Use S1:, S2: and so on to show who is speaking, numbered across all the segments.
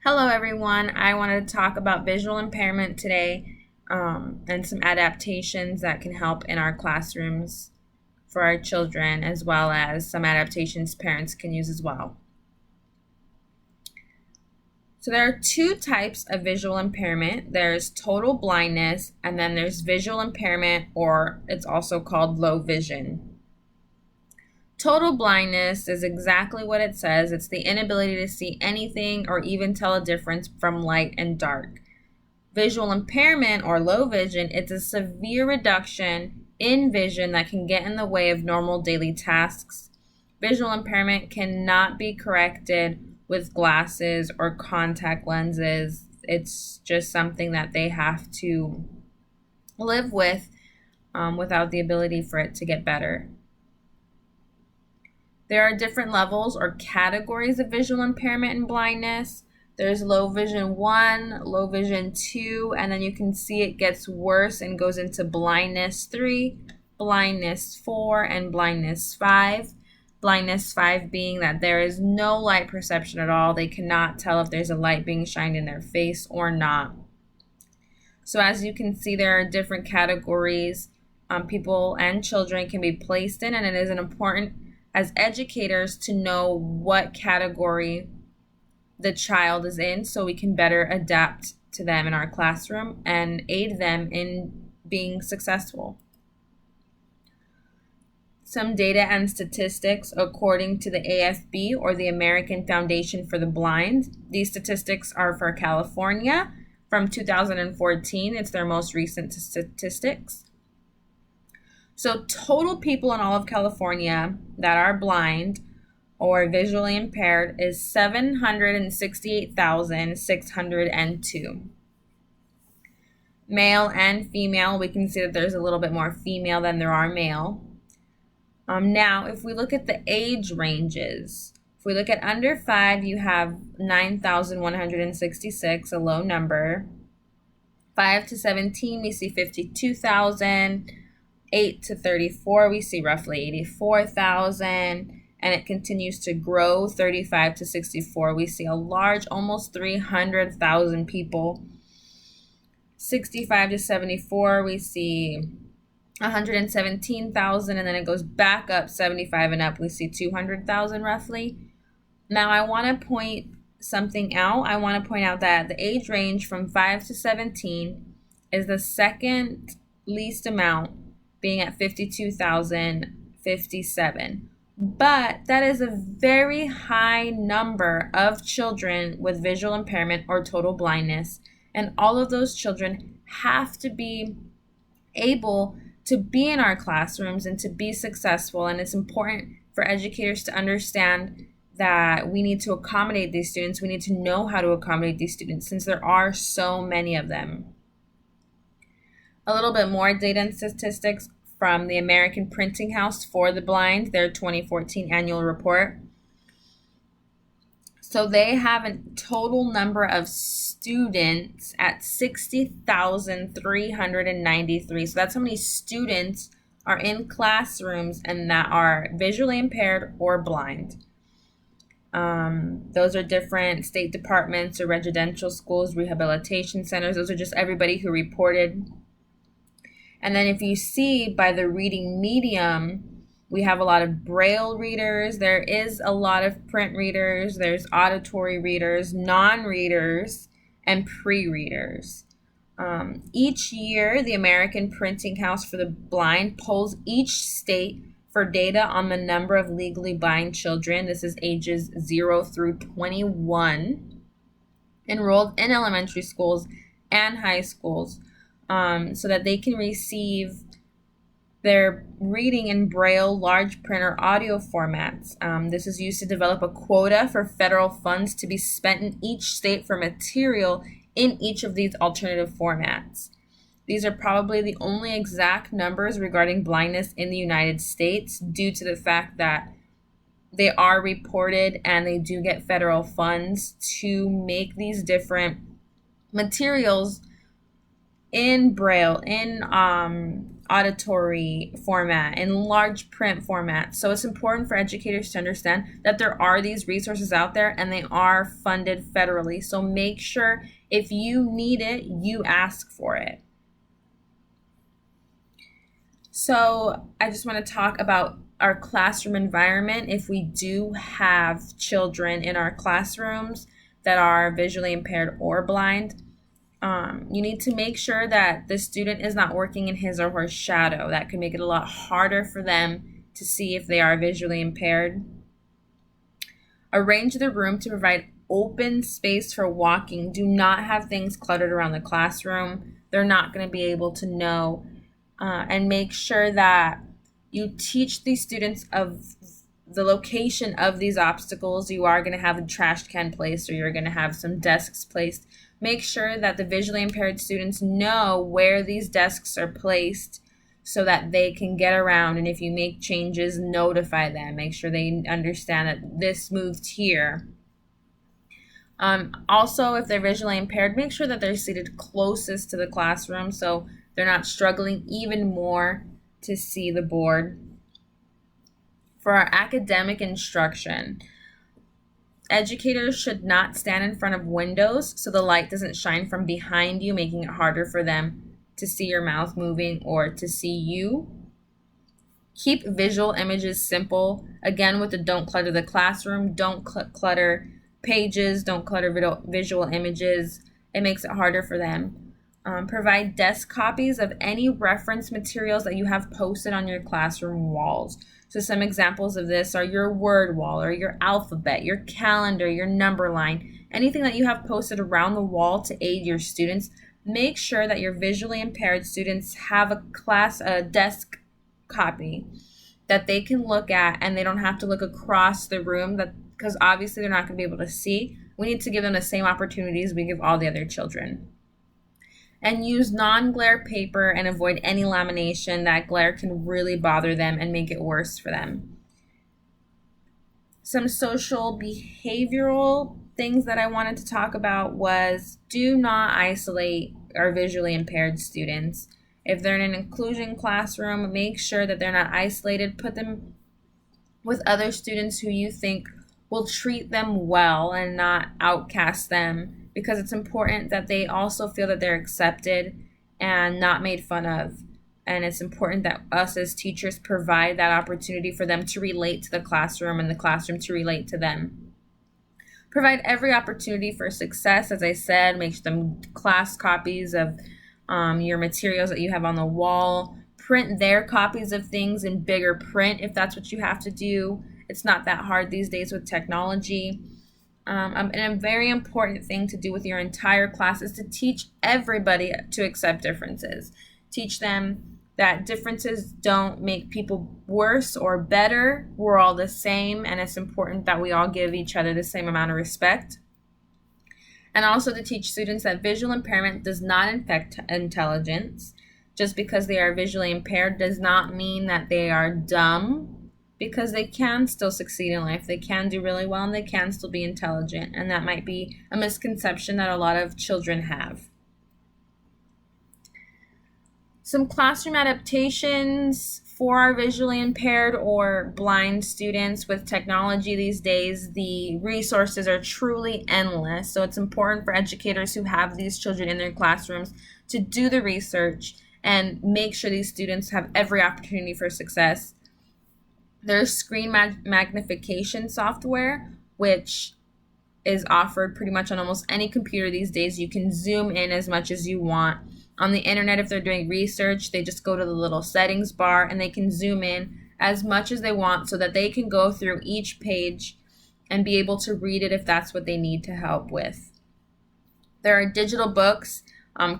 S1: Hello everyone, I wanted to talk about visual impairment today and some adaptations that can help in our classrooms for our children, as well as some adaptations parents can use as well. So there are two types of visual impairment. There's total blindness, and then there's visual impairment, or it's also called low vision. Total blindness is exactly what it says. It's the inability to see anything or even tell a difference from light and dark. Visual impairment or low vision, it's a severe reduction in vision that can get in the way of normal daily tasks. Visual impairment cannot be corrected with glasses or contact lenses. It's just something that they have to live with without the ability for it to get better. There are different levels or categories of visual impairment and blindness. There's low vision 1, low vision 2, and then you can see it gets worse and goes into blindness 3, blindness 4, and blindness 5. Blindness 5 being that there is no light perception at all. They cannot tell if there's a light being shined in their face or not. So as you can see, there are different categories people and children can be placed in, and it is important as educators to know what category the child is in so we can better adapt to them in our classroom and aid them in being successful. Some data and statistics according to the AFB, or the American Foundation for the Blind. These statistics are for California from 2014. It's their most recent statistics. So total people in all of California that are blind or visually impaired is 768,602. Male and female, we can see that there's a little bit more female than there are male. Now, if we look at the age ranges, if we look at under 5, you have 9,166, a low number. 5 to 17, we see 52,000. 8 to 34, we see roughly 84,000, and it continues to grow. 35 to 64, we see a large, almost 300,000 people. 65 to 74, we see 117,000, and then it goes back up. 75 and up, we see 200,000 roughly. Now I want to point something out. I want to point out that the age range from 5 to 17 is the second least amount, being at 52,057. But that is a very high number of children with visual impairment or total blindness. And all of those children have to be able to be in our classrooms and to be successful. And it's important for educators to understand that we need to accommodate these students. We need to know how to accommodate these students since there are so many of them. A little bit more data and statistics from the American Printing House for the Blind, their 2014 annual report. So they have a total number of students at 60,393. So that's how many students are in classrooms and that are visually impaired or blind. Those are different state departments or residential schools, rehabilitation centers. Those are just everybody who reported. And then if you see by the reading medium, we have a lot of Braille readers. There is a lot of print readers. There's auditory readers, non-readers, and pre-readers. Each year, the American Printing House for the Blind polls each state for data on the number of legally blind children. This is ages 0 through 21, enrolled in elementary schools and high schools. So that they can receive their reading in Braille, large print, or audio formats. This is used to develop a quota for federal funds to be spent in each state for material in each of these alternative formats. These are probably the only exact numbers regarding blindness in the United States due to the fact that they are reported and they do get federal funds to make these different materials in Braille, in auditory format, in large print format. So it's important for educators to understand that there are these resources out there and they are funded federally. So make sure if you need it, you ask for it. So I just want to talk about our classroom environment. If we do have children in our classrooms that are visually impaired or blind, you need to make sure that the student is not working in his or her shadow. That can make it a lot harder for them to see if they are visually impaired. Arrange the room to provide open space for walking. Do not have things cluttered around the classroom. They're not going to be able to know. And make sure that you teach these students of the location of these obstacles. You are going to have a trash can placed, or you're going to have some desks placed. Make sure that the visually impaired students know where these desks are placed so that they can get around. And if you make changes, notify them. Make sure they understand that this moved here. Also, if they're visually impaired, make sure that they're seated closest to the classroom so they're not struggling even more to see the board. For our academic instruction, educators should not stand in front of windows so the light doesn't shine from behind you, making it harder for them to see your mouth moving or to see you. Keep visual images simple. Again, with the don't clutter the classroom, don't clutter pages, don't clutter visual images. It makes it harder for them. Provide desk copies of any reference materials that you have posted on your classroom walls. So some examples of this are your word wall or your alphabet, your calendar, your number line, anything that you have posted around the wall to aid your students. Make sure that your visually impaired students have a desk copy that they can look at, and they don't have to look across the room, because obviously they're not going to be able to see. We need to give them the same opportunities we give all the other children. And use non-glare paper and avoid any lamination. That glare can really bother them and make it worse for them. Some social behavioral things that I wanted to talk about was, do not isolate our visually impaired students. If they're in an inclusion classroom, make sure that they're not isolated. Put them with other students who you think will treat them well and not outcast them, because it's important that they also feel that they're accepted and not made fun of. And it's important that us as teachers provide that opportunity for them to relate to the classroom and the classroom to relate to them. Provide every opportunity for success. As I said, make them class copies of your materials that you have on the wall. Print their copies of things in bigger print if that's what you have to do. It's not that hard these days with technology. And a very important thing to do with your entire class is to teach everybody to accept differences. Teach them that differences don't make people worse or better. We're all the same, and it's important that we all give each other the same amount of respect. And also to teach students that visual impairment does not affect intelligence. Just because they are visually impaired does not mean that they are dumb, because they can still succeed in life. They can do really well and they can still be intelligent. And that might be a misconception that a lot of children have. Some classroom adaptations for our visually impaired or blind students. With technology these days, the resources are truly endless. So it's important for educators who have these children in their classrooms to do the research and make sure these students have every opportunity for success. There's screen magnification software, which is offered pretty much on almost any computer these days. You can zoom in as much as you want. On the internet, if they're doing research, they just go to the little settings bar and they can zoom in as much as they want so that they can go through each page and be able to read it if that's what they need to help with. There are digital books,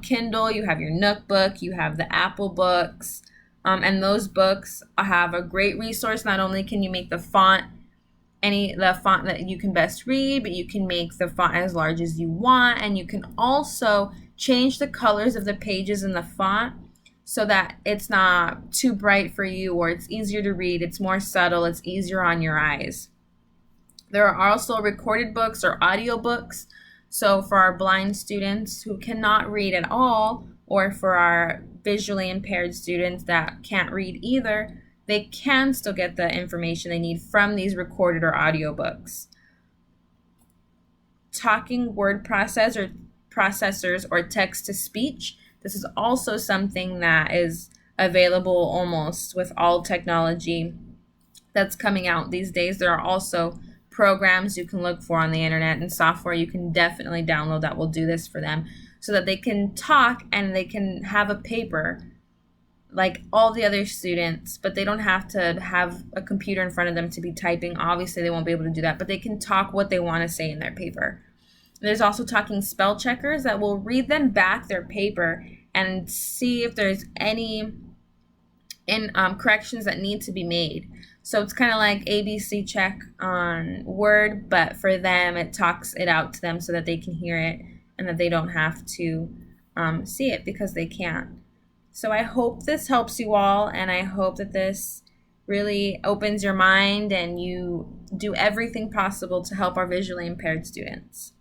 S1: Kindle, you have your Nook book, you have the Apple books, and those books have a great resource. Not only can you make the font that you can best read, but you can make the font as large as you want, and you can also change the colors of the pages in the font so that it's not too bright for you, or it's easier to read, it's more subtle, it's easier on your eyes. There are also recorded books or audio books. So for our blind students who cannot read at all, or for our visually impaired students that can't read either, they can still get the information they need from these recorded or audiobooks. Talking word processors or text to speech. This is also something that is available almost with all technology that's coming out these days. There are also programs you can look for on the internet and software you can definitely download that will do this for them so that they can talk and they can have a paper like all the other students, but they don't have to have a computer in front of them to be typing. Obviously, they won't be able to do that, but they can talk what they want to say in their paper. There's also talking spell checkers that will read them back their paper and see if there's any corrections that need to be made. So it's kind of like ABC check on Word, but for them, it talks it out to them so that they can hear it and that they don't have to see it because they can't. So I hope this helps you all, and I hope that this really opens your mind and you do everything possible to help our visually impaired students.